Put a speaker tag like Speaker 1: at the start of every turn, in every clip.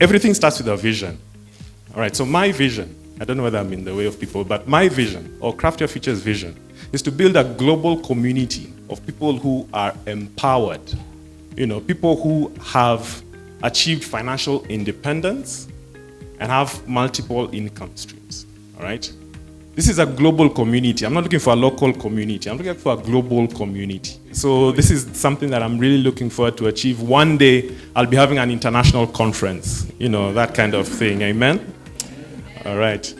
Speaker 1: everything starts with a vision. All right, so my vision, I don't know whether I'm in the way of people, but my vision, or Craft Your Future's vision, is to build a global community of people who are empowered. People who have achieved financial independence and have multiple income streams. All right? This is a global community. I'm not looking for a local community. I'm looking for a global community. So this is something that I'm really looking forward to achieve. One day, I'll be having an international conference, that kind of thing. Amen? All right.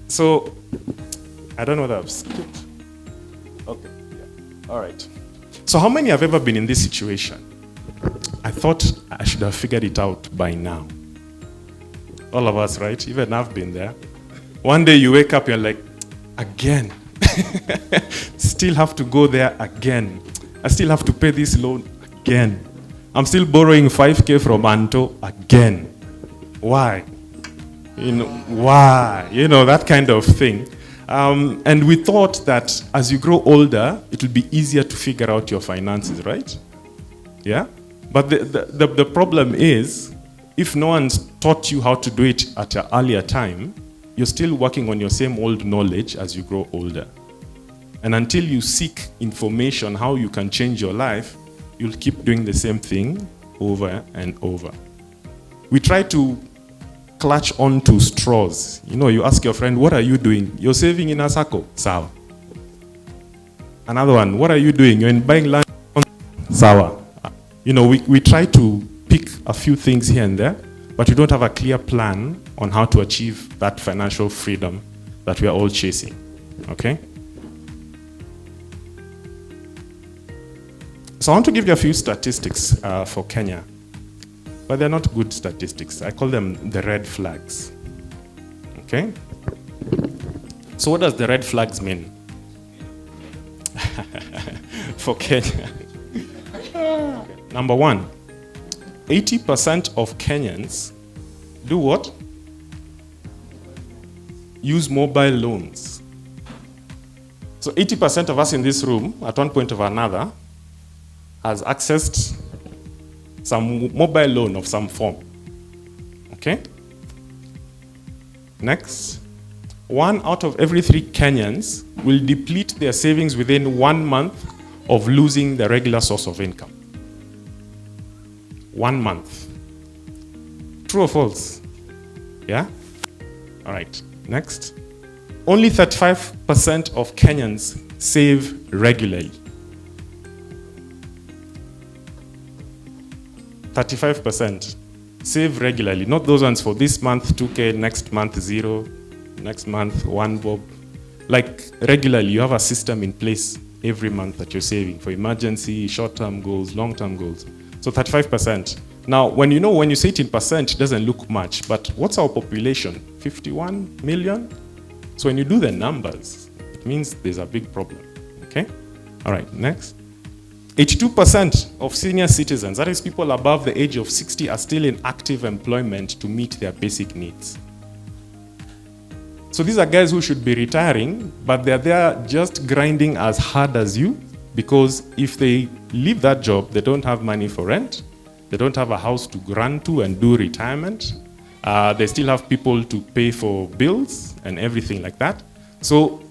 Speaker 1: So, I don't know whether I've skipped. Okay, yeah. All right. So how many have ever been in this situation? I thought I should have figured it out by now. All of us, right? Even I've been there. One day you wake up, you're like, again. Still have to go there again. I still have to pay this loan again. I'm still borrowing 5K from Anto again. Why? Why? That kind of thing. And we thought that as you grow older, it will be easier to figure out your finances, right? Yeah? But the problem is, if no one's taught you how to do it at an earlier time, you're still working on your same old knowledge as you grow older. And until you seek information how you can change your life, you'll keep doing the same thing over and over. We try to clutch on to straws. You ask your friend, what are you doing? You're saving in a circle. Sawa. Another one, what are you doing? You're in buying land. Sawa. We try to pick a few things here and there, but we don't have a clear plan on how to achieve that financial freedom that we are all chasing. Okay? So I want to give you a few statistics for Kenya. But they're not good statistics. I call them the red flags. Okay? So what does the red flags mean? For Kenya. Number one, 80% of Kenyans do what? Use mobile loans. So 80% of us in this room, at one point or another, has accessed some mobile loan of some form. Okay? Next. 1 out of every 3 Kenyans will deplete their savings within 1 month of losing their regular source of income. 1 month. True or false? Yeah? All right. Next. Only 35% of Kenyans save regularly. 35% save regularly. Not those ones for this month, 2K, next month, 0, next month, 1 bob. Like regularly, you have a system in place every month that you're saving for emergency, short-term goals, long-term goals. So 35%. Now, when you say it in percent, it doesn't look much, but what's our population? 51 million? So when you do the numbers, it means there's a big problem, okay? All right, next. 82% of senior citizens, that is people above the age of 60, are still in active employment to meet their basic needs. So these are guys who should be retiring, but they're there just grinding as hard as you, because if they leave that job, they don't have money for rent, they don't have a house to run to and do retirement, they still have people to pay for bills and everything like that. So,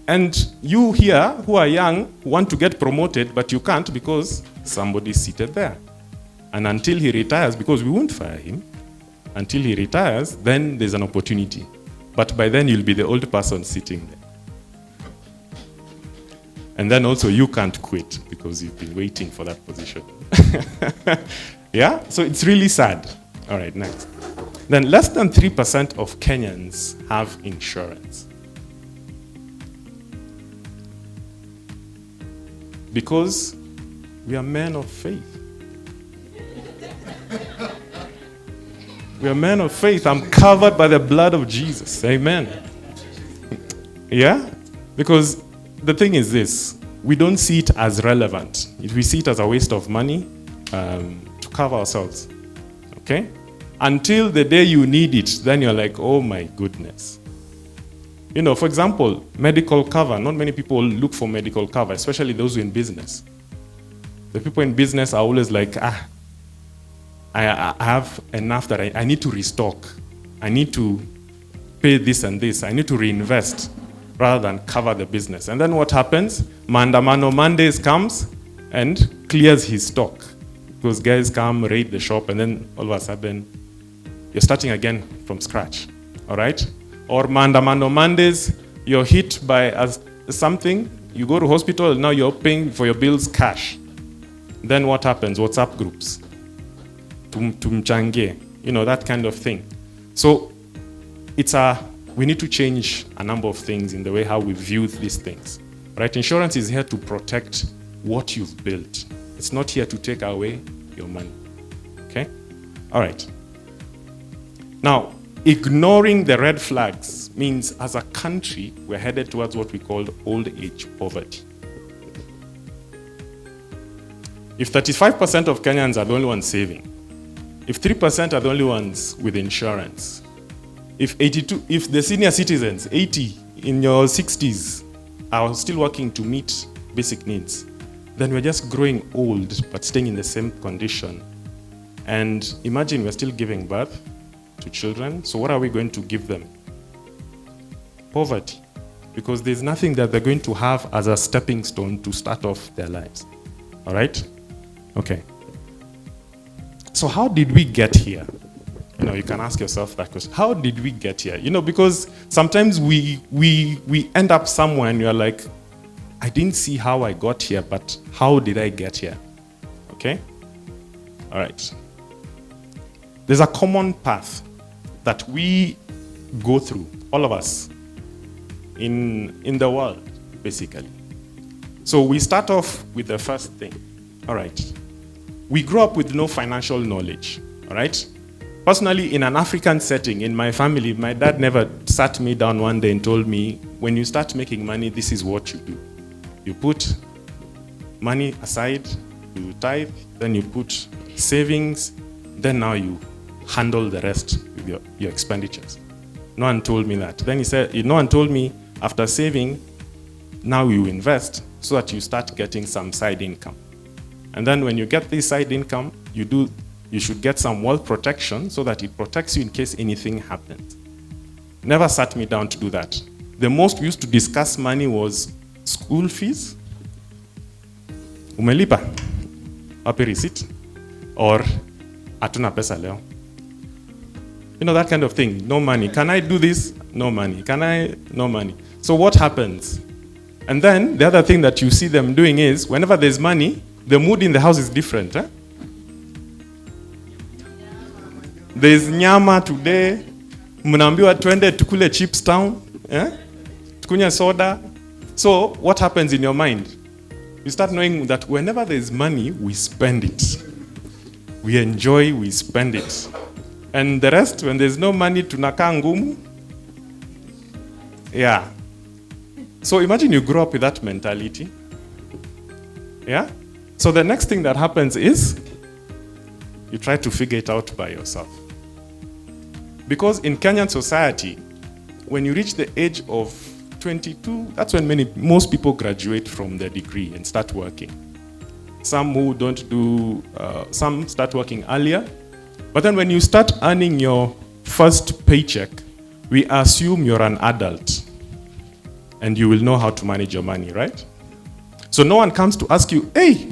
Speaker 1: and you here who are young want to get promoted, but you can't because somebody's seated there. And until he retires, because we won't fire him, until he retires, then there's an opportunity. But by then you'll be the old person sitting there. And then also you can't quit because you've been waiting for that position. Yeah? So it's really sad. All right, next. Then less than 3% of Kenyans have insurance. Because we are men of faith. We are men of faith. I'm covered by the blood of Jesus. Amen. Yeah? Because the thing is this. We don't see it as relevant. We see it as a waste of money to cover ourselves. Okay? Until the day you need it, then you're like, oh my goodness. You know, for example, medical cover. Not many people look for medical cover, especially those who are in business. The people in business are always like, I have enough that I need to restock. I need to pay this and this. I need to reinvest rather than cover the business. And then what happens? Mandamano Mondays comes and clears his stock. Those guys come, raid the shop, and then all of a sudden, you're starting again from scratch. All right? Or Mandamano Mondays, you're hit by something, you go to hospital, now you're paying for your bills cash. Then what happens? WhatsApp groups. Tumchange, that kind of thing. So we need to change a number of things in the way how we view these things. Right? Insurance is here to protect what you've built. It's not here to take away your money. Okay? All right. Now, ignoring the red flags means as a country, we're headed towards what we call old age poverty. If 35% of Kenyans are the only ones saving, if 3% are the only ones with insurance, if the senior citizens, 80 in your 60s, are still working to meet basic needs, then we're just growing old but staying in the same condition. And imagine we're still giving birth to children, so what are we going to give them? Poverty. Because there's nothing that they're going to have as a stepping stone to start off their lives. All right? Okay. So how did we get here? You can ask yourself that question. How did we get here? Because sometimes we end up somewhere and you're like, I didn't see how I got here, but how did I get here? Okay? All right. There's a common path that we go through, all of us, in the world, basically. So we start off with the first thing. All right. We grew up with no financial knowledge. All right. Personally, in an African setting, in my family, my dad never sat me down one day and told me, when you start making money, this is what you do. You put money aside, you tithe, then you put savings, then now you handle the rest with your expenditures. No one told me that. Then he said, no one told me, after saving, now you invest so that you start getting some side income. And then when you get this side income, you should get some wealth protection so that it protects you in case anything happens. Never sat me down to do that. The most we used to discuss money was school fees. Umelipa? Wapi receipt? Or hatuna pesa leo? That kind of thing. No money. Can I do this? No money. No money. So what happens? And then the other thing that you see them doing is, whenever there's money, the mood in the house is different. There's nyama today. Mnaambiwa twende tukule chips town. Tukunya soda. So what happens in your mind? You start knowing that whenever there's money, we spend it. We enjoy, we spend it. And the rest, when there's no money, tunakaa ngumu. Yeah. So imagine you grow up with that mentality. Yeah? So the next thing that happens is you try to figure it out by yourself. Because in Kenyan society, when you reach the age of 22, that's when most people graduate from their degree and start working. Some who don't do, some start working earlier. But then when you start earning your first paycheck, we assume you're an adult and you will know how to manage your money, right? So no one comes to ask you, hey,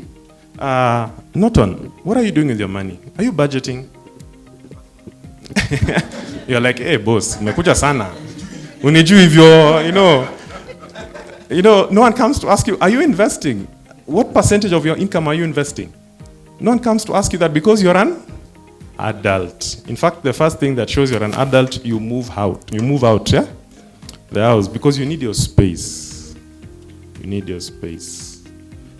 Speaker 1: Norton, what are you doing with your money? Are you budgeting? You're like, hey, boss, umekuja sana. Unijui hivyo, no one comes to ask you, are you investing? What percentage of your income are you investing? No one comes to ask you that because you're an adult. In fact, the first thing that shows you're an adult, you move out. You move out, yeah? The house, because you need your space. You need your space.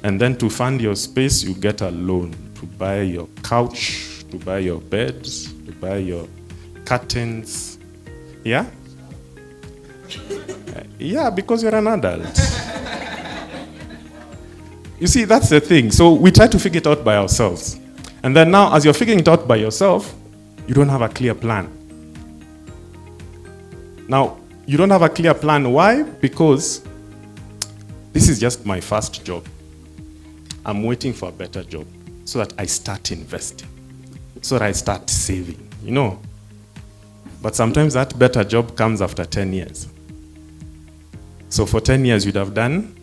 Speaker 1: And then to fund your space, you get a loan to buy your couch, to buy your bed, to buy your curtains. Yeah? Yeah, because you're an adult. You see, that's the thing. So we try to figure it out by ourselves. And then now, as you're figuring it out by yourself, you don't have a clear plan. Now, you don't have a clear plan. Why? Because this is just my first job. I'm waiting for a better job so that I start investing. So I start saving, But sometimes that better job comes after 10 years. So for 10 years, you'd have done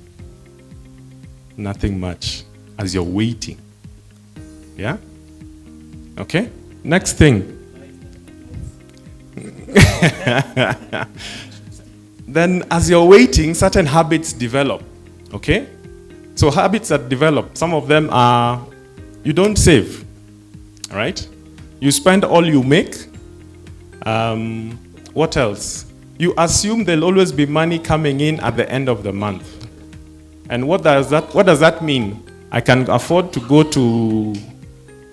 Speaker 1: nothing much as you're waiting. Yeah? Okay? Next thing. Then as you're waiting, certain habits develop. Okay? So habits that develop, some of them are, you don't save. All right? You spend all you make. What else? You assume there'll always be money coming in at the end of the month. And what does that mean? I can afford to go to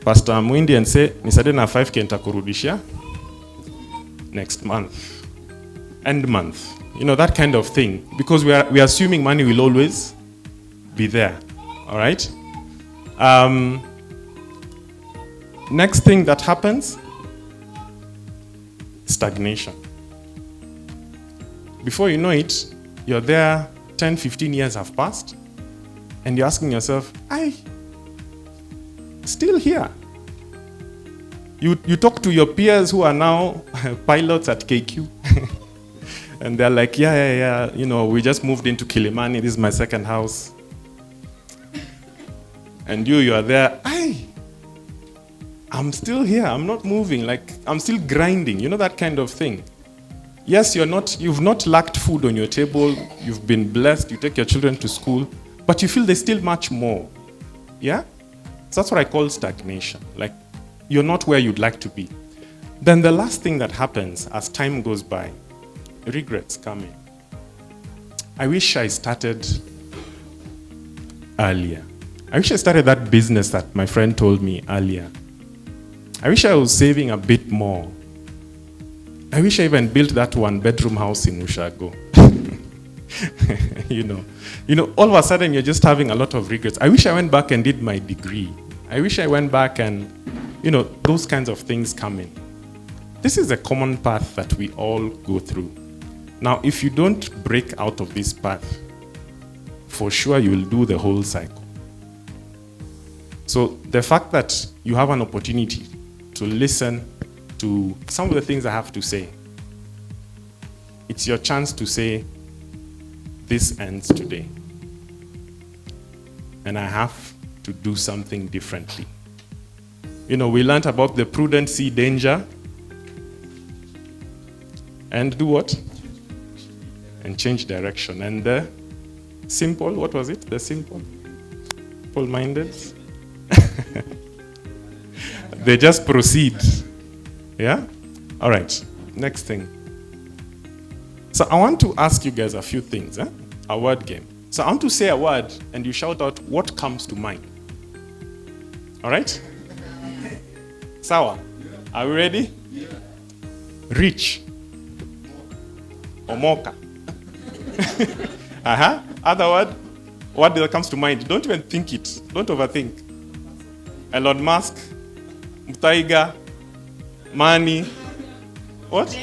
Speaker 1: Pastor Mwindi and say, Nisadena 5K nitakurudishia next month. End month. That kind of thing. Because we are assuming money will always be there. All right? Next thing that happens, stagnation. Before you know it, you're there, 10, 15 years have passed, and you're asking yourself, still here. You talk to your peers who are now pilots at KQ, and they're like, yeah, we just moved into Kilimani, this is my second house. And you are there, I'm still here, I'm not moving, I'm still grinding, that kind of thing. Yes, you've not lacked food on your table, you've been blessed, you take your children to school, but you feel there's still much more. Yeah? So that's what I call stagnation. You're not where you'd like to be. Then the last thing that happens as time goes by, regrets come in. I wish I started earlier. I wish I started that business that my friend told me earlier. I wish I was saving a bit more. I wish I even built that one-bedroom house in Ushago. All of a sudden you're just having a lot of regrets. I wish I went back and did my degree. I wish I went back and, those kinds of things come in. This is a common path that we all go through. Now, if you don't break out of this path, for sure you'll do the whole cycle. So the fact that you have an opportunity to listen to some of the things I have to say, it's your chance to say, this ends today. And I have to do something differently. We learned about the prudent see danger and do what? And change direction. And the simple, what was it? The simple-minded? They just proceed. Yeah? All right. Next thing. So I want to ask you guys a few things. A word game. So I want to say a word and you shout out what comes to mind. All right? Sawa? Are we ready? Yeah. Rich. Omoka. Other word? What comes to mind? Don't even think it. Don't overthink. Elon Musk. Mutaiga. Money. What?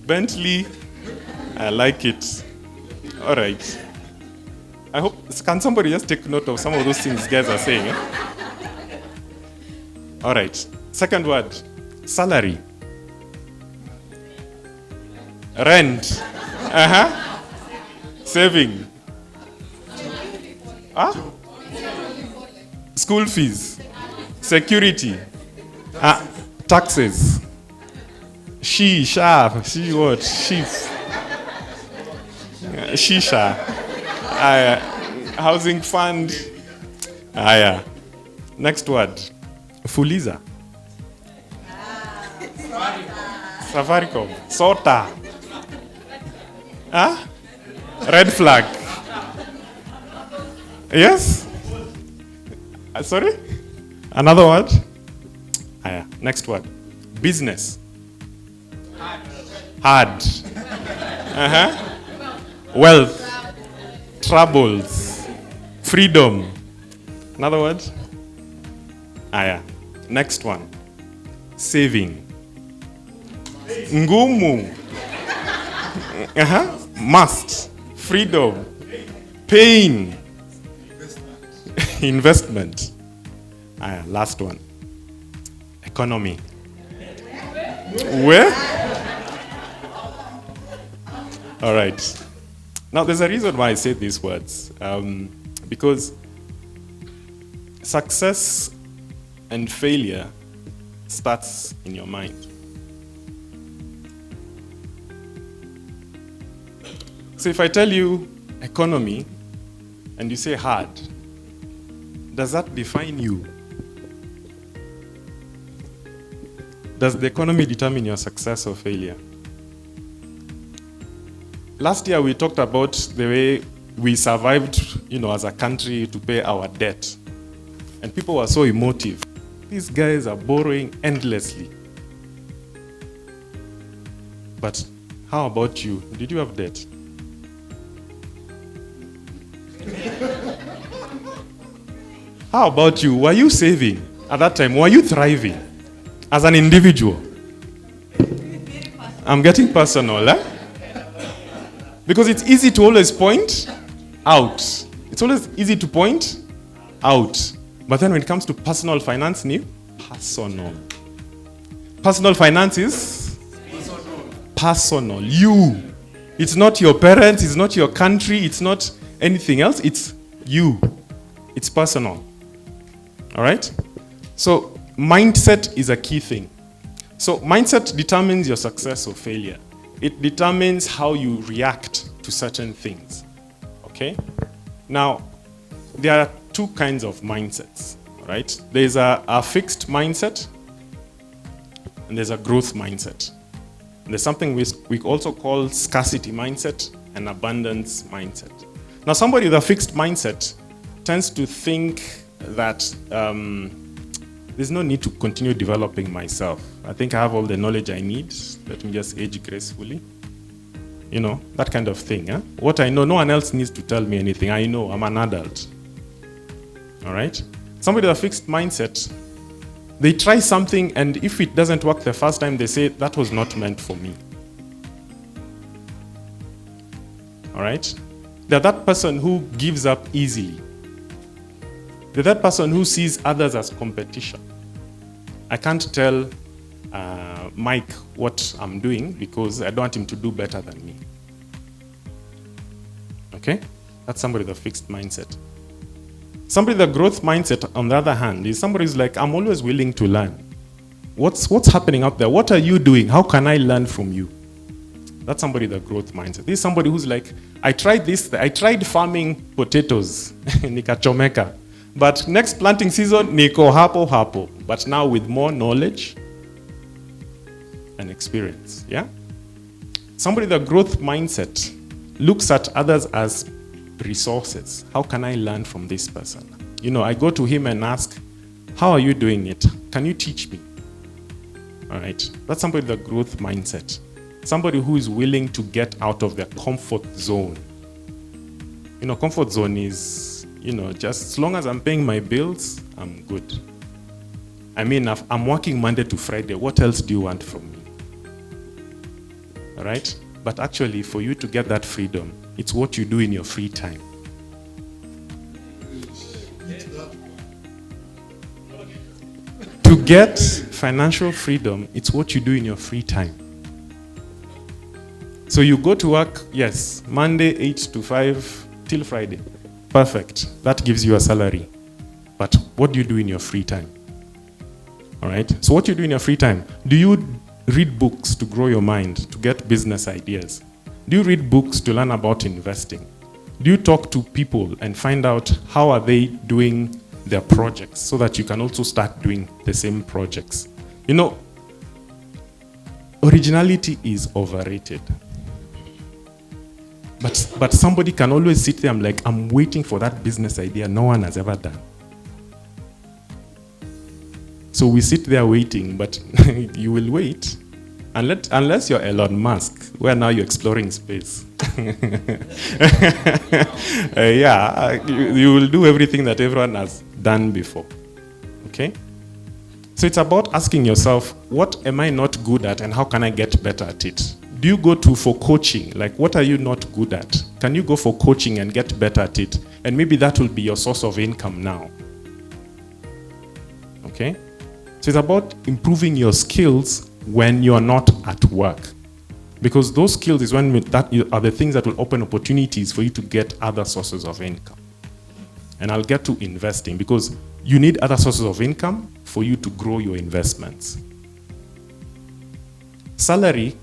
Speaker 1: Bentley. I like it. All right. I hope, can somebody just take note of some of those things guys are saying? All right. Second word. Salary. Rent. Saving. School fees. Security. Taxes. She what? Sheaf. Shisha. Housing fund. Yeah. Next word. Fuliza. Safaricom. Sota. Red flag. Yes? Sorry? Another word? Next word. Business. Hard. Wealth. Troubles. Freedom. Another word? Next one. Saving. Ngumu. Must. Freedom. Pain. Investment. Last one. Economy. Where? All right. Now, there's a reason why I say these words. Because success and failure starts in your mind. So if I tell you economy and you say hard, does that define you? Does the economy determine your success or failure? Last year we talked about the way we survived, as a country to pay our debt. And people were so emotive. These guys are borrowing endlessly. But how about you? Did you have debt? How about you? Were you saving at that time? Were you thriving as an individual? I'm getting personal, eh? Because it's easy to always point out. It's always easy to point out. But then when it comes to personal finance, personal. Personal finance is personal. You. It's not your parents, it's not your country, it's not anything else, it's you. It's personal. All right? So mindset is a key thing. So mindset determines your success or failure. It determines how you react to certain things. Okay? Now, there are two kinds of mindsets. All right? There's a fixed mindset, and there's a growth mindset. And there's something we also call scarcity mindset and abundance mindset. Now, somebody with a fixed mindset tends to think that there's no need to continue developing myself. I think I have all the knowledge I need. Let me just age gracefully. That kind of thing. Eh? What I know, no one else needs to tell me anything. I know, I'm an adult. All right? Somebody with a fixed mindset, they try something, and if it doesn't work the first time, they say, that was not meant for me. All right? They're that person who gives up easily. They're that person who sees others as competition. I can't tell Mike what I'm doing because I don't want him to do better than me. Okay? That's somebody with a fixed mindset. Somebody with a growth mindset, on the other hand, is somebody who's like, I'm always willing to learn. What's happening out there? What are you doing? How can I learn from you? That's somebody with a growth mindset. This is somebody who's like, I tried this. I tried farming potatoes, nikachomeka. But next planting season, niko hapo. But now with more knowledge and experience, yeah? Somebody with a growth mindset looks at others as resources. How can I learn from this person? I go to him and ask, how are you doing it? Can you teach me? All right. That's somebody with a growth mindset. Somebody who is willing to get out of their comfort zone. Comfort zone is, just as long as I'm paying my bills, I'm good. I mean, I'm working Monday to Friday. What else do you want from me? All right? But actually, for you to get that freedom, it's what you do in your free time. To get financial freedom, it's what you do in your free time. So you go to work, yes, Monday 8 to 5 till Friday. Perfect. That gives you a salary. But what do you do in your free time? All right? So what do you do in your free time? Do you read books to grow your mind, to get business ideas? Do you read books to learn about investing? Do you talk to people and find out how are they doing their projects so that you can also start doing the same projects? Originality is overrated. But somebody can always sit there and I'm waiting for that business idea no one has ever done. So we sit there waiting, but you will wait. Unless you're Elon Musk, where now you're exploring space. You will do everything that everyone has done before. Okay? So it's about asking yourself, what am I not good at and how can I get better at it? Do you go for coaching? What are you not good at? Can you go for coaching and get better at it? And maybe that will be your source of income now. Okay? So So it's about improving your skills when you're not at work. Because those skills is that are the things that will open opportunities for you to get other sources of income. And I'll get to investing because you need other sources of income for you to grow your investments. Salary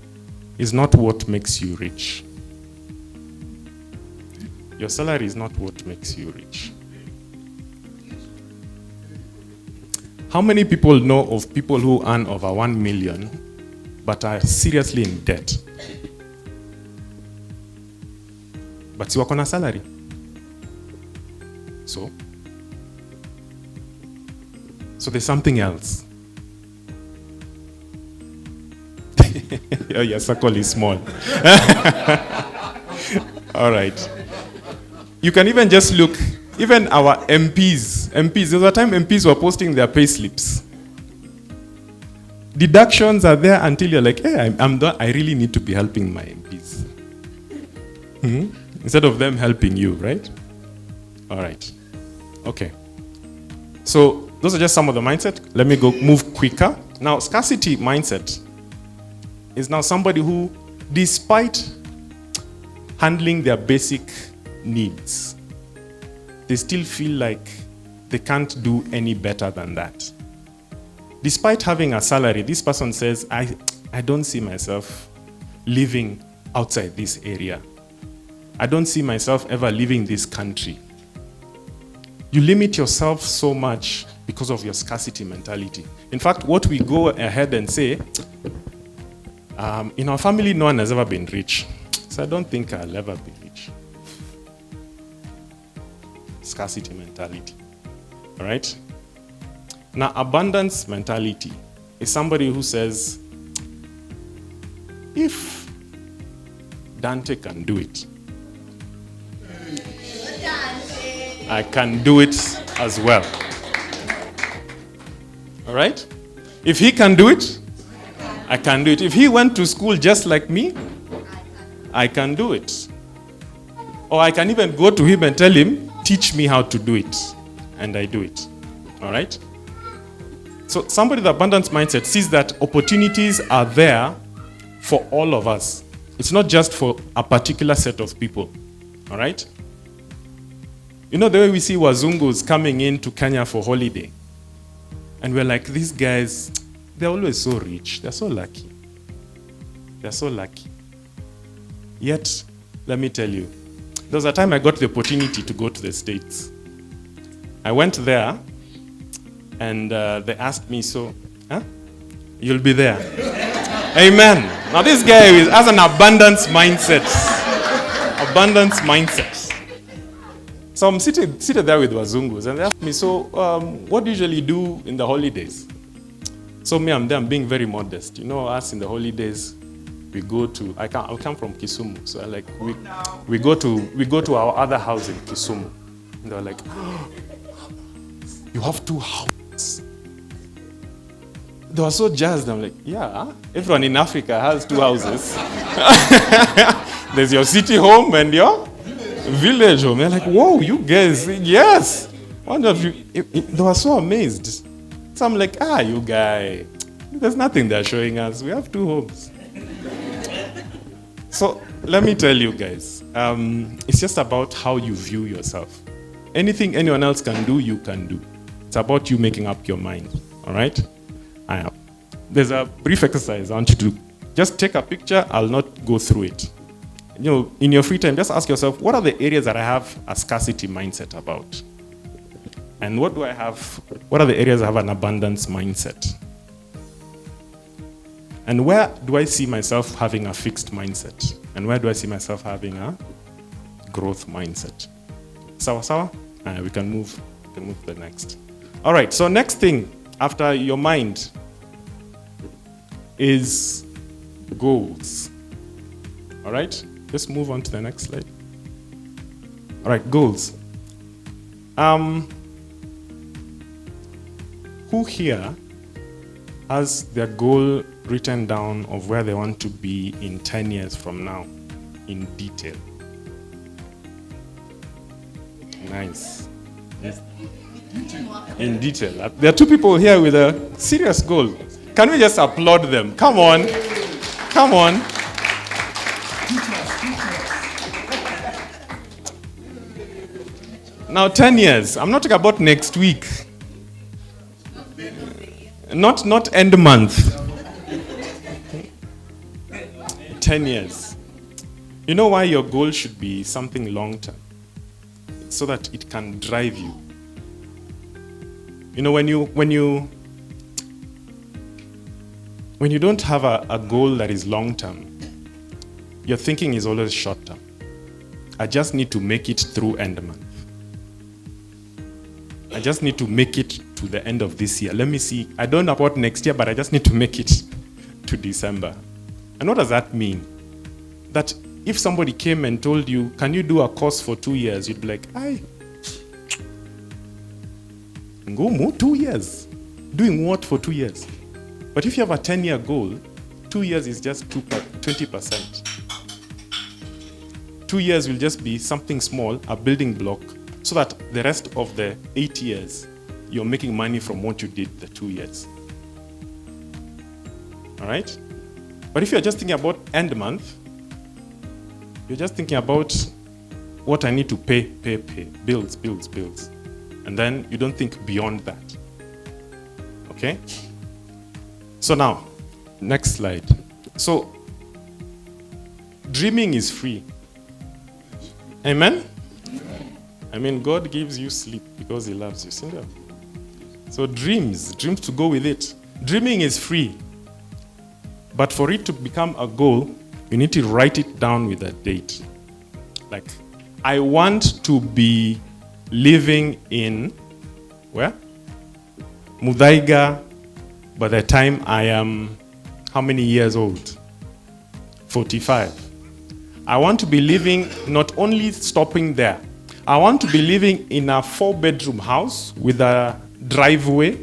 Speaker 1: is not what makes you rich. Your salary is not what makes you rich. How many people know of people who earn over 1 million but are seriously in debt? But you work on a salary. So there's something else. Your circle is small. All right. You can even just look, even our MPs, there was a time MPs were posting their pay slips. Deductions are there until you're like, hey, I'm done. I really need to be helping my MPs. Instead of them helping you, right? All right. Okay. So those are just some of the mindset. Let me move quicker. Now, scarcity mindset is now somebody who, despite handling their basic needs, they still feel like they can't do any better than that. Despite having a salary, this person says, I don't see myself living outside this area. I don't see myself ever leaving this country. You limit yourself so much because of your scarcity mentality. In fact, what we go ahead and say, in our family, no one has ever been rich. So I don't think I'll ever be rich. Scarcity mentality. All right? Now, abundance mentality is somebody who says, if Dante can do it, I can do it as well. All right? If he can do it, I can do it. If he went to school just like me, I can do it. Or I can even go to him and tell him, teach me how to do it. And I do it. All right? So somebody with abundance mindset sees that opportunities are there for all of us. It's not just for a particular set of people. All right? You know the way we see Wazungus coming into Kenya for holiday? And we're like, these guys, they're always so rich. They're so lucky. They're so lucky. Yet, let me tell you, there was a time I got the opportunity to go to the States. I went there, and they asked me, so, you'll be there. Amen. Now this guy has an abundance mindset. Abundance mindset. So I'm seated there with Wazungus, and they asked me, so what do you usually do in the holidays? So me, I'm there, I'm being very modest. You know, us in the holidays, we go to, I come from Kisumu, so we go to our other house in Kisumu. And they're like, oh, you have 2 houses. They were so jazzed. I'm like, yeah, everyone in Africa has 2 houses. There's your city home and your village home. They're like, whoa, you guys, yes. One of you, they were so amazed. So I'm like, you guys, there's nothing they're showing us. We have 2 homes. So let me tell you guys, it's just about how you view yourself. Anything anyone else can do, you can do. It's about you making up your mind, all right? There's a brief exercise I want you to do. Just take a picture. I'll not go through it. You know, in your free time, just ask yourself, what are the areas that I have a scarcity mindset about? And what are the areas I have an abundance mindset? And where do I see myself having a fixed mindset? And where do I see myself having a growth mindset? Sawa sawa? We can move to the next. All right, so next thing after your mind is goals. All right, let's move on to the next slide. All right, goals. Who here has their goal written down of where they want to be in 10 years from now in detail? Nice. Yes. In detail. There are two people here with a serious goal. Can we just applaud them? Come on. Come on. Now, 10 years. I'm not talking about next week. Not end month. 10 years. You know why your goal should be something long-term? So that it can drive you. You know, when you don't have a goal that is long-term, your thinking is always short-term. I just need to make it through end month. I just need to make it to the end of this year. Let me see. I don't know about next year, but I just need to make it to December. And what does that mean? That if somebody came and told you, can you do a course for 2 years? You'd be like, aye. Go more 2 years. Doing what for 2 years? But if you have a 10-year goal, 2 years is just 20%. 2 years will just be something small, a building block, so that the rest of the 8 years, you're making money from what you did the 2 years. All right? But if you're just thinking about end month, you're just thinking about what I need to pay, bills. And then you don't think beyond that. Okay? So now, next slide. So, dreaming is free. Amen? I mean, God gives you sleep because He loves you. See that? So dreams to go with it. Dreaming is free. But for it to become a goal, you need to write it down with a date. Like, I want to be living in, where? Muthaiga by the time I am, how many years old? 45. I want to be living, not only stopping there, I want to be living in a 4-bedroom house with a driveway.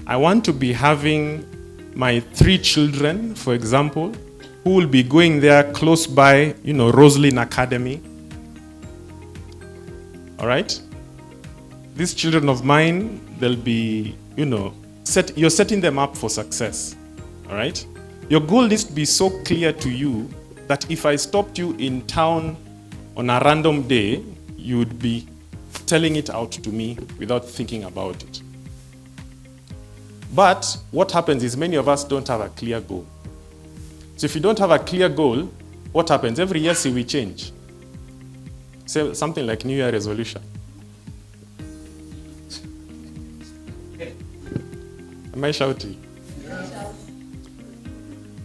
Speaker 1: I want to be having my 3 children, for example, who will be going there close by, Roslyn Academy. All right? These children of mine, they'll be, you're setting them up for success. All right? Your goal needs to be so clear to you that if I stopped you in town on a random day, you would be telling it out to me without thinking about it. But what happens is many of us don't have a clear goal. So if you don't have a clear goal, what happens? Every year, we change. Say something like New Year resolution. Am I shouting?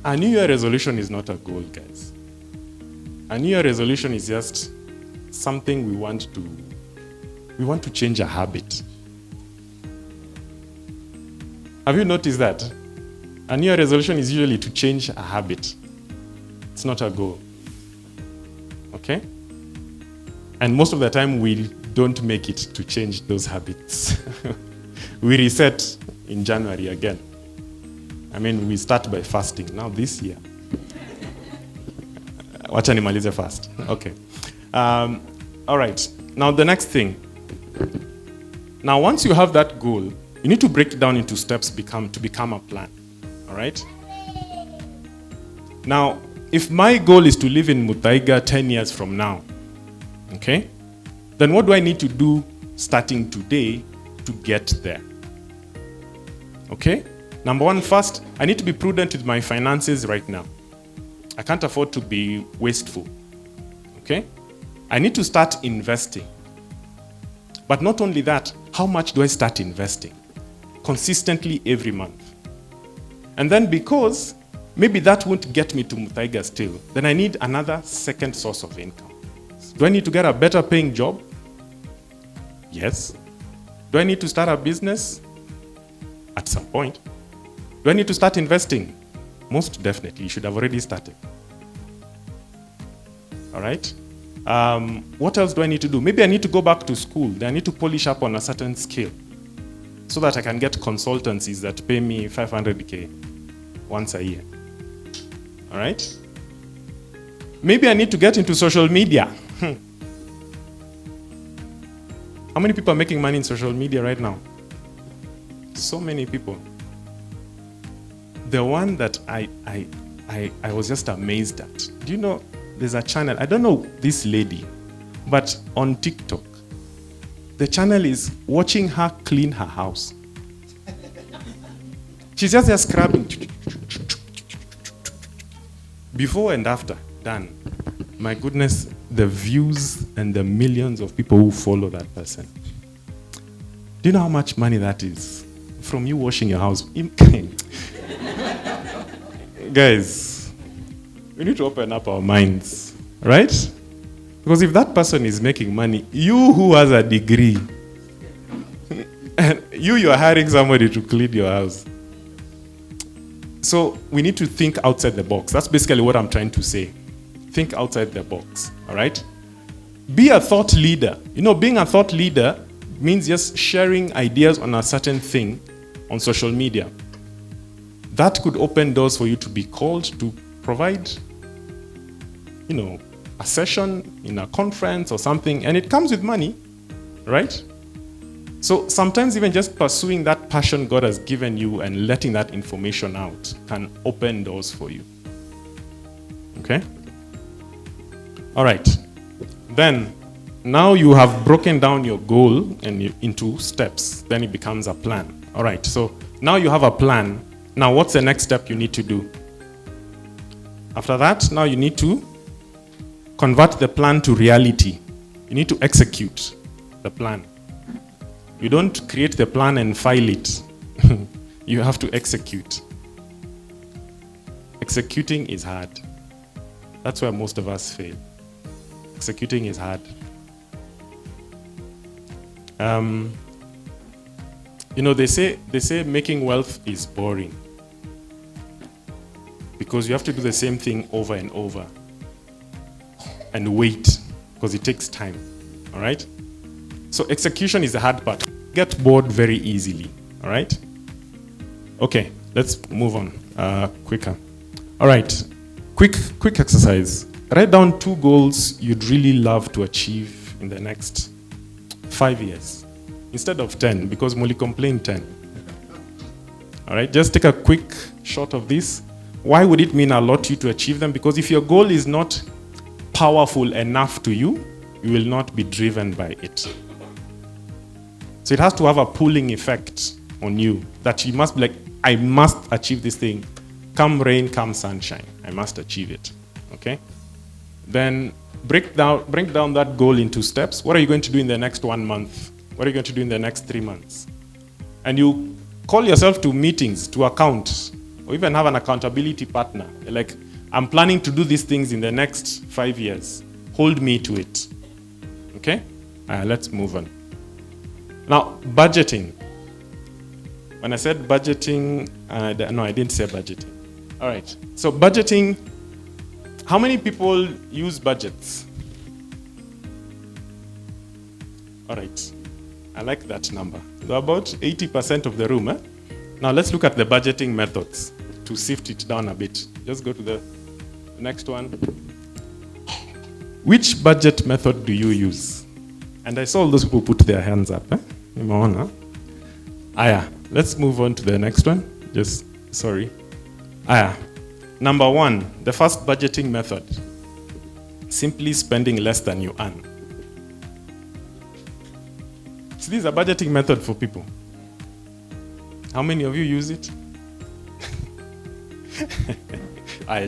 Speaker 1: A New Year resolution is not a goal, guys. A New Year resolution is just something we want to change a habit. Have you noticed that? A New Year resolution is usually to change a habit. It's not a goal. Okay? And most of the time we don't make it to change those habits. We reset in January again. I mean, we start by fasting. Now this year. Wacha nimalize fast. Okay. All right. Now the next thing. Now once you have that goal, you need to break it down into steps to become a plan. All right? Now, if my goal is to live in Muthaiga 10 years from now, okay? Then what do I need to do starting today to get there? Okay? Number one, first, I need to be prudent with my finances right now. I can't afford to be wasteful. Okay? I need to start investing. But not only that, how much do I start investing? Consistently every month. And then because maybe that won't get me to Muthaiga still, then I need another second source of income. Do I need to get a better paying job? Yes. Do I need to start a business? At some point. Do I need to start investing? Most definitely. You should have already started. All right? What else do I need to do? Maybe I need to go back to school. Then I need to polish up on a certain skill so that I can get consultancies that pay me 500K once a year. All right? Maybe I need to get into social media. How many people are making money in social media right now? So many people. The one that I was just amazed at. Do you know, there's a channel, I don't know this lady, but on TikTok, the channel is watching her clean her house. She's just there scrubbing. Before and after, done. My goodness, the views and the millions of people who follow that person. Do you know how much money that is? From you washing your house. Guys, we need to open up our minds, right? Because if that person is making money, you who has a degree, and you are hiring somebody to clean your house. So we need to think outside the box. That's basically what I'm trying to say. Think outside the box, all right? Be a thought leader. You know, being a thought leader means just sharing ideas on a certain thing on social media. That could open doors for you to be called to provide, you know, a session in a conference or something, and it comes with money, right? So sometimes even just pursuing that passion God has given you and letting that information out can open doors for you. Okay? All right. Then, now you have broken down your goal and into steps. Then it becomes a plan. All right. So now you have a plan. Now what's the next step you need to do? After that, now you need to convert the plan to reality. You need to execute the plan. You don't create the plan and file it. You have to execute. Executing is hard. That's where most of us fail. Executing is hard. You know, they say making wealth is boring because you have to do the same thing over and over and wait because it takes time. All right? So execution is the hard part. Get bored very easily. All right? Okay, let's move on quicker. All right, quick exercise. Write down 2 goals you'd really love to achieve in the next 5 years. Instead of 10, because Molly complained 10. All right, just take a quick shot of this. Why would it mean a lot to you to achieve them? Because if your goal is not powerful enough to you, you will not be driven by it. So it has to have a pulling effect on you that you must be like, I must achieve this thing. Come rain, come sunshine. I must achieve it. Okay? Then break down that goal into steps. What are you going to do in the next 1 month? What are you going to do in the next 3 months? And you call yourself to meetings, to account, or even have an accountability partner. Like, I'm planning to do these things in the next 5 years. Hold me to it. Okay? Let's move on. Now, budgeting. When I said budgeting, no, I didn't say budgeting. All right. So budgeting, how many people use budgets? All right. I like that number. So about 80% of the room. Eh? Now let's look at the budgeting methods to sift it down a bit. Just go to the next one. Which budget method do you use? And I saw all those people put their hands up. Aya, let's move on to the next one. Sorry. Number 1, the first budgeting method. Simply spending less than you earn. So this is a budgeting method for people. How many of you use it?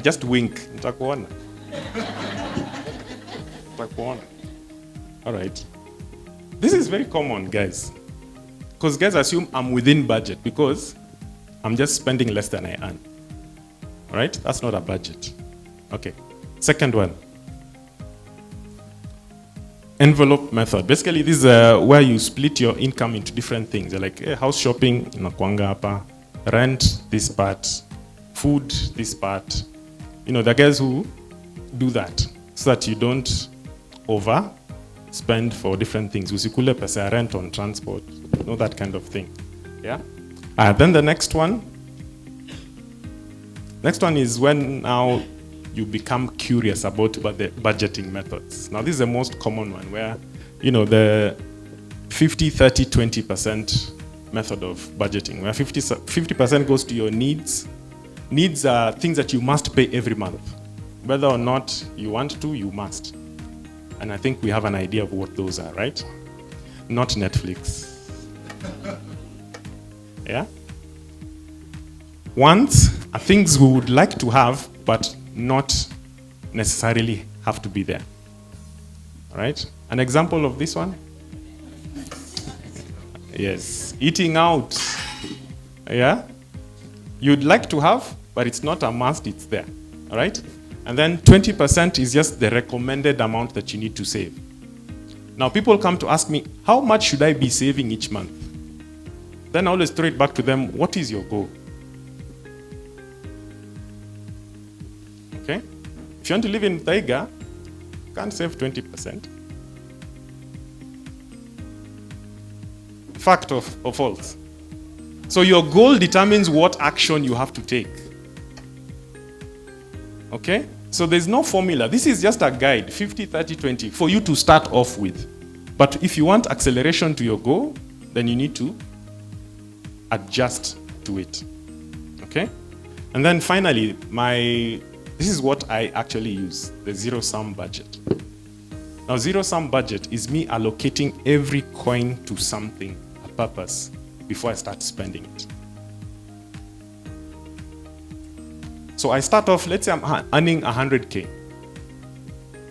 Speaker 1: Just wink. Nitakuona. All right. This is very common, guys. Because guys assume I'm within budget because I'm just spending less than I earn. All right? That's not a budget. Okay. Second one. Envelope method. Basically, this is where you split your income into different things. You're like, house shopping, inakuanga hapa, rent, this part, food, this part. You know, the guys who do that so that you don't overspend for different things. Usikule pesa ya rent on transport, you know, that kind of thing. Yeah? Then the next one. Next one is when now you become curious about the budgeting methods. Now, this is the most common one where, you know, the 50, 30, 20% method of budgeting, where 50% goes to your needs. Needs are things that you must pay every month. Whether or not you want to, you must. And I think we have an idea of what those are, right? Not Netflix. Yeah? Wants are things we would like to have, but not necessarily have to be there. All right? An example of this one? Yes, eating out. Yeah? You'd like to have, but it's not a must, it's there. All right? And then 20% is just the recommended amount that you need to save. Now, people come to ask me, how much should I be saving each month? Then I always throw it back to them, what is your goal? Okay? If you want to live in Taiga, you can't save 20%. Fact or false? So your goal determines what action you have to take. Okay? So there's no formula. This is just a guide, 50, 30, 20, for you to start off with. But if you want acceleration to your goal, then you need to adjust to it. Okay? And then finally, this is what I actually use, the zero-sum budget. Now, zero-sum budget is me allocating every coin to something, a purpose, before I start spending it. So I start off, let's say I'm earning 100K.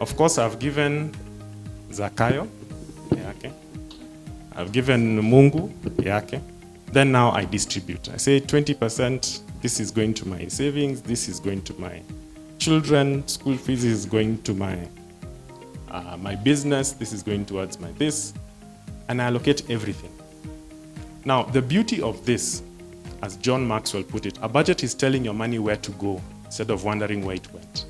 Speaker 1: Of course, I've given Zakayo, yake. I've given Mungu, yake. Then now I distribute. I say 20%, this is going to my savings, this is going to my children, school fees is going to my business, this is going towards my this, and I allocate everything. Now, the beauty of this, as John Maxwell put it, a budget is telling your money where to go instead of wondering where it went.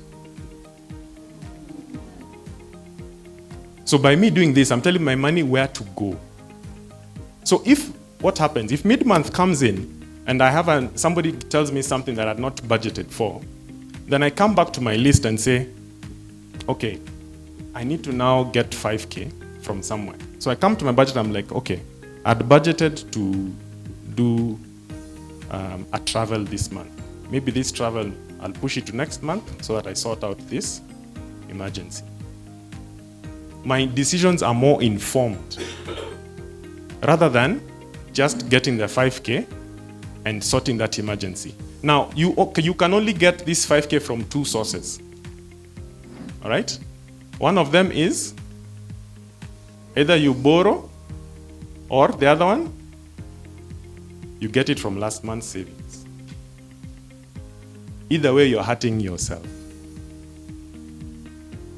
Speaker 1: So by me doing this, I'm telling my money where to go. So what happens? If mid-month comes in and I have somebody tells me something that I had not budgeted for, then I come back to my list and say, okay, I need to now get 5K from somewhere. So I come to my budget, I'm like, okay, I'd budgeted to do a travel this month. Maybe this travel, I'll push it to next month so that I sort out this emergency. My decisions are more informed rather than just getting the 5K and sorting that emergency. Now, you can only get this 5K from two sources. All right? One of them is either you borrow, or the other one, you get it from last month's savings. Either way, you're hurting yourself.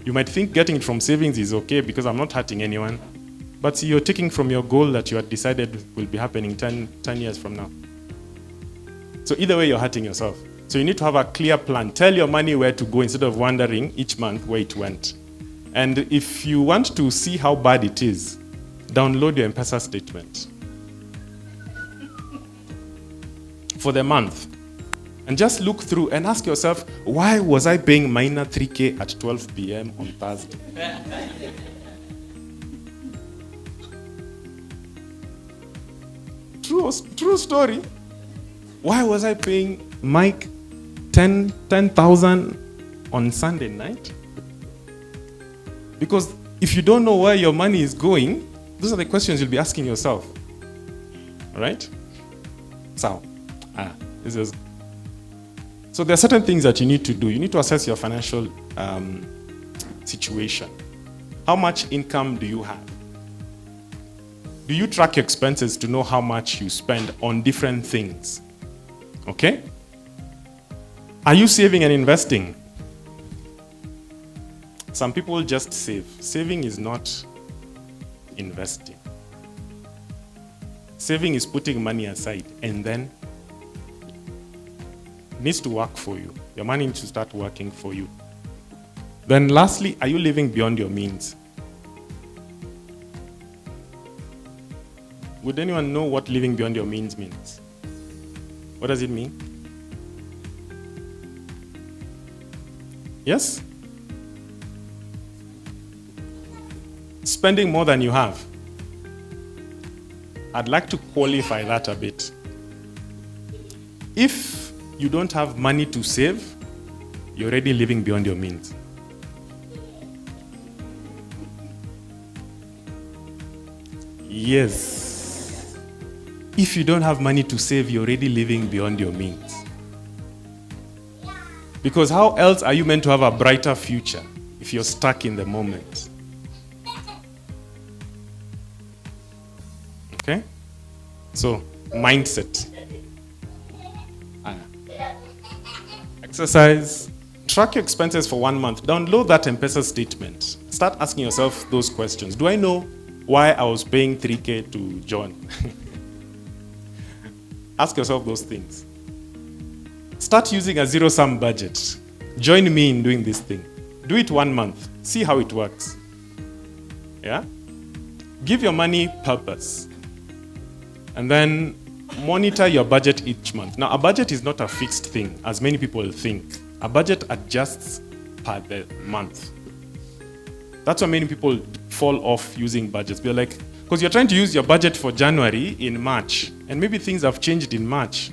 Speaker 1: You might think getting it from savings is okay because I'm not hurting anyone, but see, you're taking from your goal that you had decided will be happening 10 years from now. So either way, you're hurting yourself. So you need to have a clear plan. Tell your money where to go instead of wondering each month where it went. And if you want to see how bad it is, download your M-Pesa statement for the month. And just look through and ask yourself, why was I paying minor 3K at 12 p.m. on Thursday? True story. Why was I paying Mike 10,000 on Sunday night? Because if you don't know where your money is going, those are the questions you'll be asking yourself. All right? So there are certain things that you need to do. You need to assess your financial situation. How much income do you have? Do you track your expenses to know how much you spend on different things? Okay? Are you saving and investing? Some people just save. Saving is not investing. Saving is putting money aside and then it needs to work for you. Your money needs to start working for you. Then lastly, are you living beyond your means? Would anyone know what living beyond your means means? What does it mean? Yes? Spending more than you have. I'd like to qualify that a bit. If you don't have money to save, you're already living beyond your means. Yes. If you don't have money to save, you're already living beyond your means. Because how else are you meant to have a brighter future if you're stuck in the moment? Okay? So, mindset. Exercise. Track your expenses for 1 month. Download that M-Pesa statement. Start asking yourself those questions. Do I know why I was paying 3K to John? Ask yourself those things. Start using a zero-sum budget. Join me in doing this thing. Do it 1 month. See how it works. Yeah? Give your money purpose. And then monitor your budget each month. Now, a budget is not a fixed thing, as many people think. A budget adjusts per the month. That's why many people fall off using budgets. They're like, because you're trying to use your budget for January in March, and maybe things have changed in March.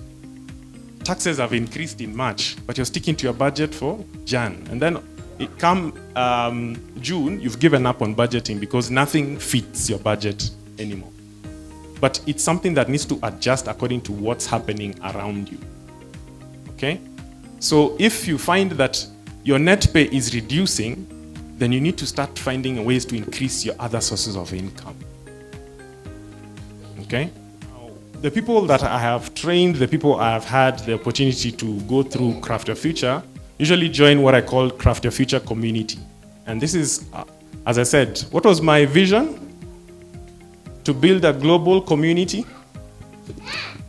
Speaker 1: Taxes have increased in March, but you're sticking to your budget for Jan. And then it come June, you've given up on budgeting because nothing fits your budget anymore. But it's something that needs to adjust according to what's happening around you. Okay? So if you find that your net pay is reducing, then you need to start finding ways to increase your other sources of income. Okay? The people that I have trained, the people I have had the opportunity to go through Craft Your Future, usually join what I call Craft Your Future community. And this is, as I said, what was my vision? To build a global community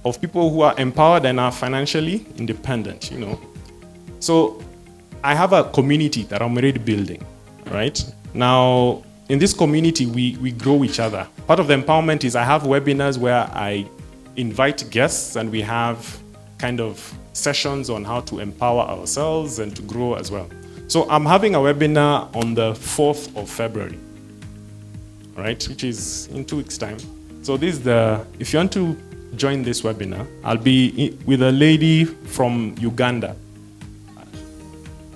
Speaker 1: of people who are empowered and are financially independent, you know. So I have a community that I'm already building, right? Now, in this community, we grow each other. Part of the empowerment is I have webinars where I invite guests and we have kind of sessions on how to empower ourselves and to grow as well. So I'm having a webinar on the 4th of February, right, which is in 2 weeks' time. So this is if you want to join this webinar, I'll be with a lady from Uganda.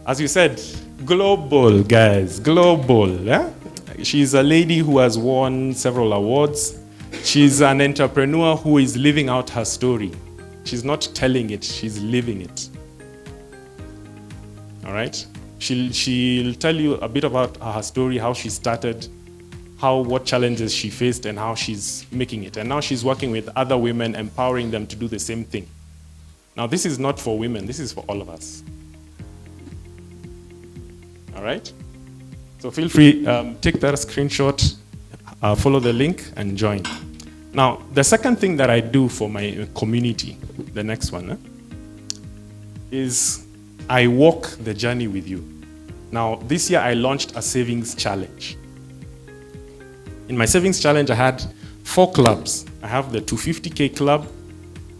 Speaker 1: As you said, global, guys, global. Yeah? She's a lady who has won several awards. She's an entrepreneur who is living out her story. She's not telling it, she's living it. All right? She'll tell you a bit about her story, how she started, what challenges she faced, and how she's making it. And now she's working with other women, empowering them to do the same thing. Now, this is not for women, this is for all of us. All right? So feel free, take that screenshot, follow the link, and join. Now, the second thing that I do for my community, the next one, is I walk the journey with you. Now, this year I launched a savings challenge. In my savings challenge, I had 4 clubs. I have the 250K club,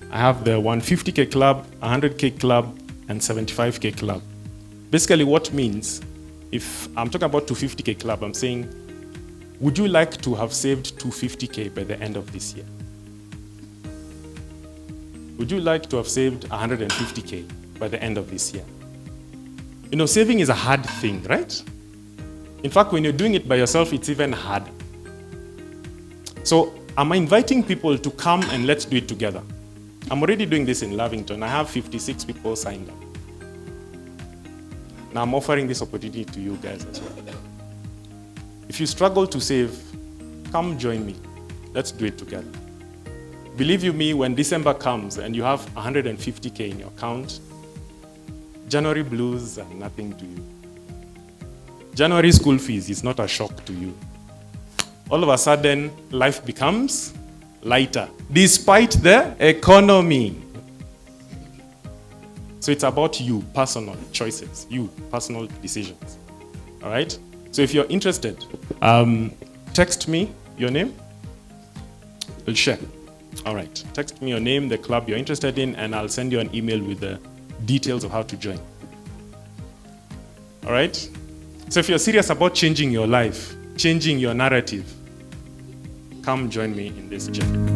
Speaker 1: I have the 150K club, 100K club, and 75K club. Basically, what means, if I'm talking about 250K club, I'm saying, would you like to have saved 250K by the end of this year? Would you like to have saved 150K by the end of this year? You know, saving is a hard thing, right? In fact, when you're doing it by yourself, it's even harder. So I'm inviting people to come and let's do it together. I'm already doing this in Lavington. I have 56 people signed up. Now I'm offering this opportunity to you guys as well. If you struggle to save, come join me. Let's do it together. Believe you me, when December comes and you have 150K in your account, January blues are nothing to you. January school fees is not a shock to you. All of a sudden, life becomes lighter, despite the economy. So it's about you, personal choices, you, personal decisions. All right? So if you're interested, text me your name. We'll share. All right. Text me your name, the club you're interested in, and I'll send you an email with the details of how to join. All right? So if you're serious about changing your life, changing your narrative, come join me in this journey.